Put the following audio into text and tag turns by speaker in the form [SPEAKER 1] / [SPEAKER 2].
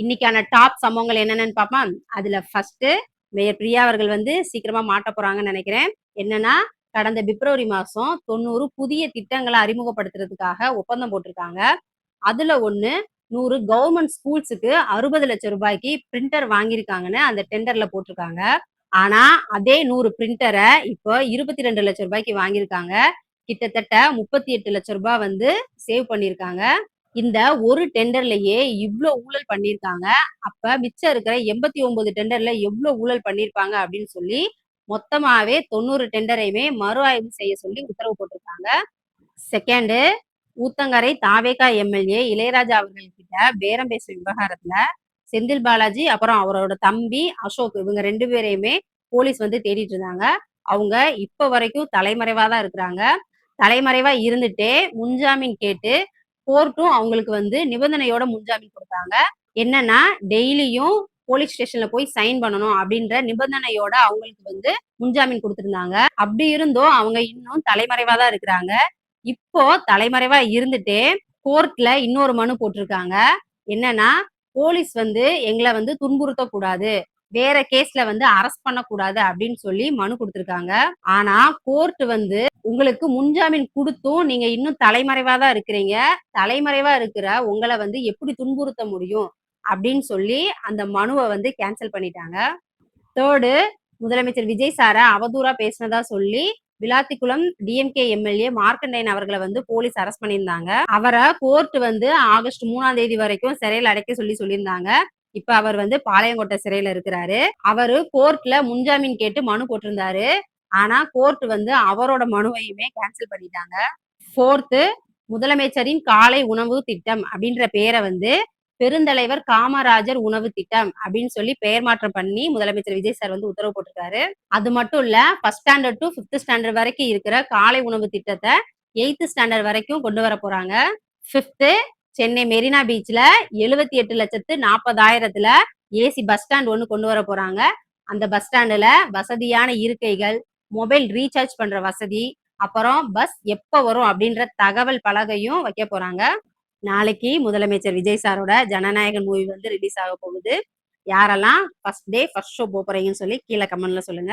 [SPEAKER 1] இன்னைக்கான டாப் சம்பவங்கள் என்னென்னு பார்ப்போம். அதுல ஃபர்ஸ்ட் மேயர் பிரியா அவர்கள் வந்து சீக்கிரமா மாட்ட போறாங்கன்னு நினைக்கிறேன். என்னன்னா, கடந்த பிப்ரவரி மாசம் 90 புதிய திட்டங்களை அறிமுகப்படுத்துறதுக்காக ஒப்பந்தம் போட்டிருக்காங்க. அதுல ஒண்ணு 100 கவர்மெண்ட் ஸ்கூல்ஸுக்கு 60 லட்சம் ரூபாய்க்கு பிரிண்டர் வாங்கியிருக்காங்கன்னு அந்த டெண்டர்ல போட்டிருக்காங்க. ஆனா அதே 100 பிரிண்டரை இப்போ 22 லட்சம் ரூபாய்க்கு வாங்கியிருக்காங்க. கிட்டத்தட்ட 38 லட்சம் ரூபாய் வந்து சேவ் பண்ணியிருக்காங்க. இந்த ஒரு டெண்டர்லயே இவ்ளோ ஊழல் பண்ணியிருக்காங்க. அப்ப மிச்சம் இருக்கிற 89 டெண்டர்ல எவ்வளவு ஊழல் பண்ணியிருப்பாங்க அப்படின்னு சொல்லி மொத்தமாவே 90 டெண்டரையுமே மறு ஆய்வு செய்ய சொல்லி உத்தரவு போட்டிருக்காங்க. செகண்ட், ஊத்தங்கரை தாவேகா எம்எல்ஏ இளையராஜா அவர்கள் கிட்ட பேரம் பேசும் விவகாரத்துல செந்தில் பாலாஜி அப்புறம் அவரோட தம்பி அசோக் இவங்க 2 பேரையுமே போலீஸ் வந்து தேடிட்டு இருந்தாங்க. அவங்க இப்ப வரைக்கும் தலைமறைவா தான் இருக்கிறாங்க. தலைமறைவா இருந்துட்டே முன்ஜாமீன் கேட்டு கோர்ட்டும் அவங்களுக்கு வந்து நிபந்தனையோட முன்ஜாமீன் கொடுத்தாங்க. என்னன்னா, டெய்லியும் போலீஸ் ஸ்டேஷன்ல போய் சைன் பண்ணணும் அப்படின்ற நிபந்தனையோட அவங்களுக்கு வந்து முன்ஜாமீன் கொடுத்திருந்தாங்க. அப்படி இருந்தும் அவங்க இன்னும் தலைமறைவா தான் இருக்கிறாங்க. இப்போ தலைமறைவா இருந்துட்டே கோர்ட்ல இன்னொரு மனு போட்டிருக்காங்க. என்னன்னா, போலீஸ் வந்து எங்களை வந்து துன்புறுத்த கூடாது, வேற கேஸ்ல வந்து அரெஸ்ட் பண்ணக்கூடாது அப்படின்னு சொல்லி மனு கொடுத்திருக்காங்க. ஆனா கோர்ட் வந்து உங்களுக்கு முன்ஜாமீன் கொடுத்தும் நீங்க இன்னும் தலைமறைவா தான் இருக்கிறீங்க, தலைமறைவா இருக்கிற உங்களை வந்து எப்படி துன்புறுத்த முடியும் அப்படின்னு சொல்லி அந்த மனுவை வந்து கேன்சல் பண்ணிட்டாங்க. தேர்டு, முதலமைச்சர் விஜய் சார அவதூறா பேசினதா சொல்லி விளாத்திக்குளம் டிஎம்கே எம்எல்ஏ மார்க்கண்டையன் அவர்களை வந்து போலீஸ் அரெஸ்ட் பண்ணியிருந்தாங்க. அவரை கோர்ட் வந்து ஆகஸ்ட் 3ஆம் தேதி வரைக்கும் சிறையில் அடைக்க சொல்லியிருந்தாங்க. இப்ப அவர் வந்து பாளையங்கோட்டை சிறையில இருக்கிறாரு. அவரு கோர்ட்ல முன்ஜாமீன் கேட்டு மனு போட்டிருந்தாரு. ஆனா கோர்ட் வந்து அவரோட மனுவையுமே கேன்சல் பண்ணிட்டாங்க. ஃபோர்த்து, முதலமைச்சரின் காலை உணவு திட்டம் அப்படின்ற பேரை வந்து பெருந்தலைவர் காமராஜர் உணவு திட்டம் அப்படின்னு சொல்லி பெயர் மாற்றம் பண்ணி முதலமைச்சர் விஜய் சார் வந்து உத்தரவு போட்டிருக்காரு. அது மட்டும் இல்ல, first standard to 5th standard வரைக்கும் இருக்கிற காலை உணவு திட்டத்தை 8th ஸ்டாண்டர்ட் வரைக்கும் கொண்டு வர போறாங்க. 5th, சென்னை மெரினா பீச்ல 78,40,000 ஏசி பஸ் ஸ்டாண்ட் ஒண்ணு கொண்டு வர போறாங்க. அந்த பஸ் ஸ்டாண்டுல வசதியான இருக்கைகள், மொபைல் ரீசார்ஜ் பண்ற வசதி, அப்புறம் பஸ் எப்ப வரும் அப்படின்ற தகவல் பலகையும் வைக்க போறாங்க. நாளைக்கு முதலமைச்சர் விஜய் சாரோட ஜனநாயகன் மூவி வந்து ரிலீஸ் ஆக போகுது. யாரெல்லாம் ஃபர்ஸ்ட் டே ஃபர்ஸ்ட் ஷோ போறீங்கன்னு சொல்லி கீழே கமெண்ட்ல சொல்லுங்க.